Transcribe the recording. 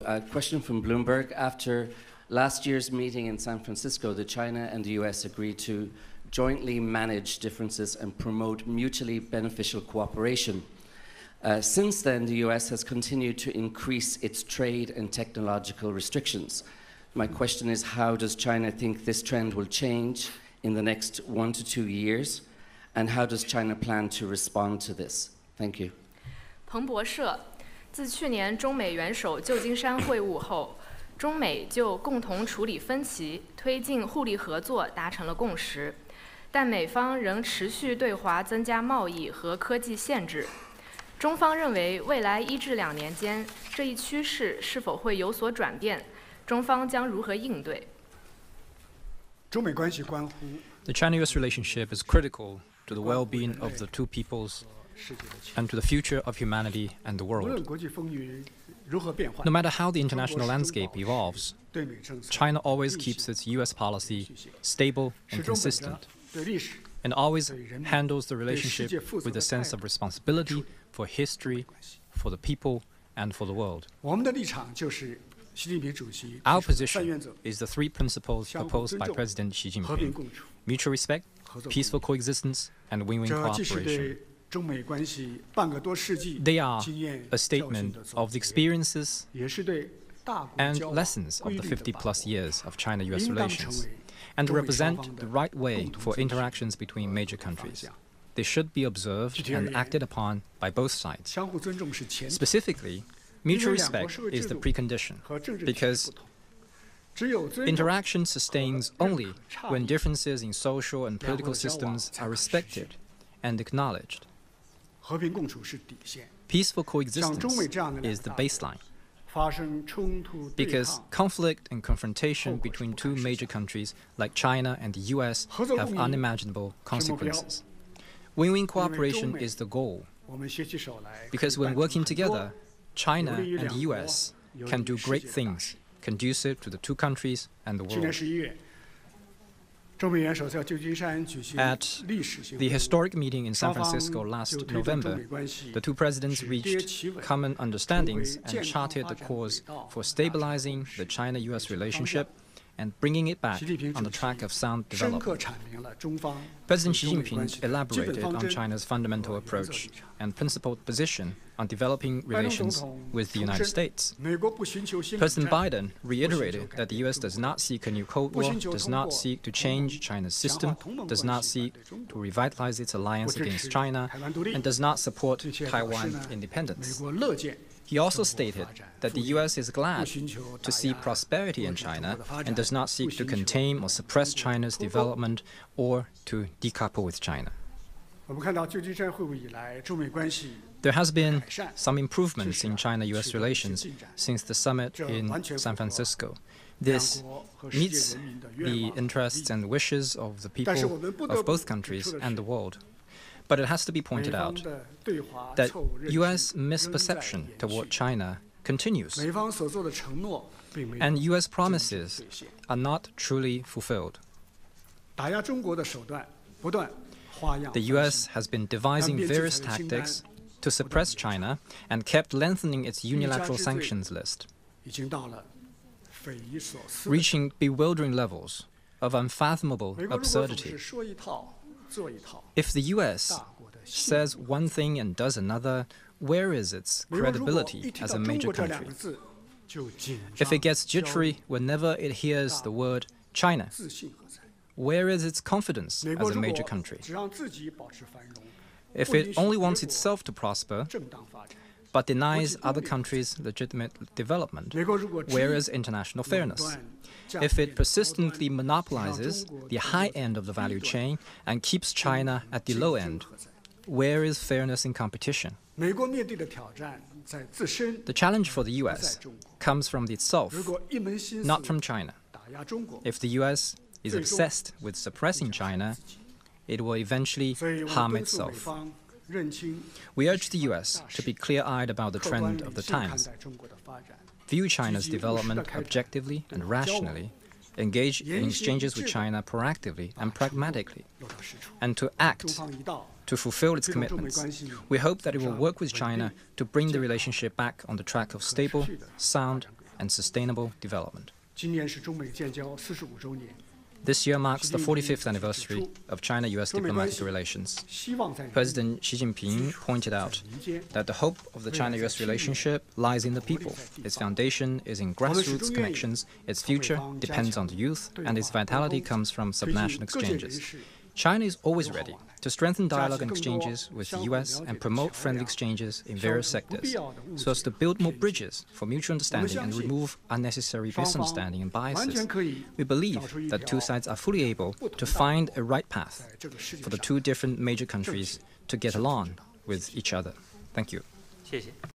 A question from Bloomberg. After last year's meeting in San Francisco, China and the U.S. agreed to jointly manage differences and promote mutually beneficial cooperation. Since then, the U.S. has continued to increase its trade and technological restrictions. My question is, how does China think this trend will change in the next 1 to 2 years? And how does China plan to respond to this? Thank you. 彭博社自去年中美元首旧金山会晤后，中美就共同处理分歧、推进互利合作达成了共识，但美方仍持续对华增加贸易和科技限制。中方认为，未来1至2年间，这一趋势是否会有所转变？中方将如何应对？ 中美关系关乎 The China-U.S. relationship is critical to the well-being of the two peoples and to the future of humanity and the 无 world. 论国际风云如何变幻 No matter how the international landscape evolves, 对美政策 China always keeps its U.S. policy stable 始 and 终本着 consistent, 对历史 and always handles the relationship with a sense of responsibility for history, for the people, and for the world. 我们的立场就是习近平主席 Our 提出的三 position 原则 is the three principles 相互 proposed 尊 by 重 President Xi 和平 Jinping: 共处 mutual respect, 合作共 peaceful 赢 coexistence, and win-win 这既是 cooperation. 对中美关系半个多世纪 They are 经验 a 教训 statement 的 of 总 the 结 experiences 也是对大国 and 交往 lessons of 规 the 律的把 50-plus 握 years of China-U.S. 应当成 relations, 为 and 中美双 represent 方 the 的 right way 共同 for 遵守 interactions between major 方 countries. 向 They should be observed 具体而 and 言 acted upon by both sides. 相互尊重是前提 Specifically, 因 mutual 为两国 respect 社会 is 制 the 度 precondition, 和政治体制 because 不同只有尊重 interaction sustains only when 差异 differences in social and 两国 political 的交往 systems 才 are 可实现 respected and acknowledged. 和平共处是底线 Peaceful 像中美 coexistence 这样的两 is 个 the 大国 baseline, 发生冲突对 because 抗 conflict and confrontation 后果是 between 不 two 堪设 major 想 countries like China and the U.S. 合作 have 共赢 unimaginable 是目标 consequences. Win-win 中 cooperation 美 is the goal, 我们携起手来 because 可以 when 办出 working 很多 together, China 有利于 and the 两国 U.S. 有 can 利 do 于世 great 界大 things 事 conducive to the two countries and the 去年 world. 11月中美元首在旧金山举行 At 历史性 The 会晤 historic meeting in San 双方 Francisco 就 last 推动中 November, 美关系 the two presidents 止跌 reached 企稳 common understandings 重回 and 健康 charted 发 the 展 course 轨道 for 达成 stabilizing 共识 the China-U.S. 取得方向 relationship and bringing it back 习近平 on the 主 track 席 of sound 深 development. 刻阐明了中方 President 对 Xi 中美关 Jinping 系的基本 elaborated 方 on 针 China's fundamental 和原则 approach 立场 and principled position on developing 拜登总 relations 统 with the 重 United 申 States. 美国不寻求新冷 President 战 Biden reiterated that the U.S. does not seek a new Cold War, does not seek to change China's system, does not seek to revitalize its 不 alliance 支 against 持 China, 台湾独立 and does not support 并且表示 Taiwan 呢美 independence. 国乐见 He also 中国 stated 发展 that 富 the 裕 U.S. is 不 glad 寻求 to 打 see 压 prosperity in 遏制中 China 国的发 and 展 does not 不 seek to 寻求 contain or suppress 中国的 China's 脱钩 development or to decouple with China. 我们看到旧金山会晤以来，中美关系 There has been 改善 some improvements in 至少 China-U.S. 取得一些 relations 进展 since the summit 这 in 完全符 San 合 Francisco. 两 This 国和世界 meets 人民的愿 the 望和 interests 利益 and wishes of the 但是 people 我们不得 of 不 both 指 countries 出的 and 是 the world. But it has to be 美 pointed 方 out 的对华 that 错误认知 U.S. 仍在 misperception 延续 toward China continues, 美方所做的承诺并没有 and U.S. 真正 promises 兑现 are not truly fulfilled. 打压中国的手段不断花样 The 翻 U.S. 新 has been devising 单边制 various 裁的清单 tactics to suppress China and kept lengthening its unilateral 一家之罪 sanctions list, 已经到了匪夷所思的 reaching bewildering levels of unfathomable 美国如果总 absurdity. 是说一套做一套 If the U.S. 大国的信 says one thing and does another, where is its 美国如果 credibility 一提 as 到 a 中 major 国这两 country? 个字就紧 If 张 it gets 焦虑 jittery whenever it hears the word China, 自信何在 where is its confidence 美 as 国 a 如 major 果 country? 只让自己保持繁荣 If 不允 it 许 only 别 wants 国 itself to prosper 正当发展 but denies 国际 other 公平 countries legitimate development, 美国如果执意 where is international 垄 fairness? 断价 If 变 it 高端 persistently 让 monopolizes 中国 the 成 high 为 end of the value 低端 chain and keeps China at the low 竞争 end, 何在 where is fairness in competition? 美国面对的挑战在自身 The challenge for the 不在 U.S. 中国 comes from 如 itself, 果一门心思 not from China. 打压中国 If the U.S. is 最终 obsessed with suppressing China, it will eventually 所以我们 harm 敦促美 itself. 方认清 We urge the U.S. to be clear-eyed about the 客观 trend 理 of the 性看 times, 待中国的发展 view China's 积极务实地 development 开展 objectively 对 and 华交往 rationally, engage in 言行一 exchanges 致 with 地 China proactively 把 and 承诺 pragmatically, 落到实处 and to 中 act 方一道 to fulfill its 推动中美 commitments. 关系 We hope that it will 上 work with 稳 China 定 to bring the 健康 relationship back on the track of 可持 stable, 续的发 sound, 展轨道 and sustainable development. 今年是中美建交45周年。 This year marks the 45th anniversary of China-U.S. diplomatic relations. President Xi Jinping pointed out that the hope of the China-U.S. relationship lies in the people. Its foundation is in grassroots connections, its future depends on the youth, and its vitality comes from subnational exchanges. China is always ready to strengthen dialogue and exchanges with the U.S. and promote friendly exchanges in various sectors, so as to build more bridges for mutual understanding and remove unnecessary misunderstanding and biases. We believe that two sides are fully able to find a right path for the two different major countries to get along with each other. Thank you.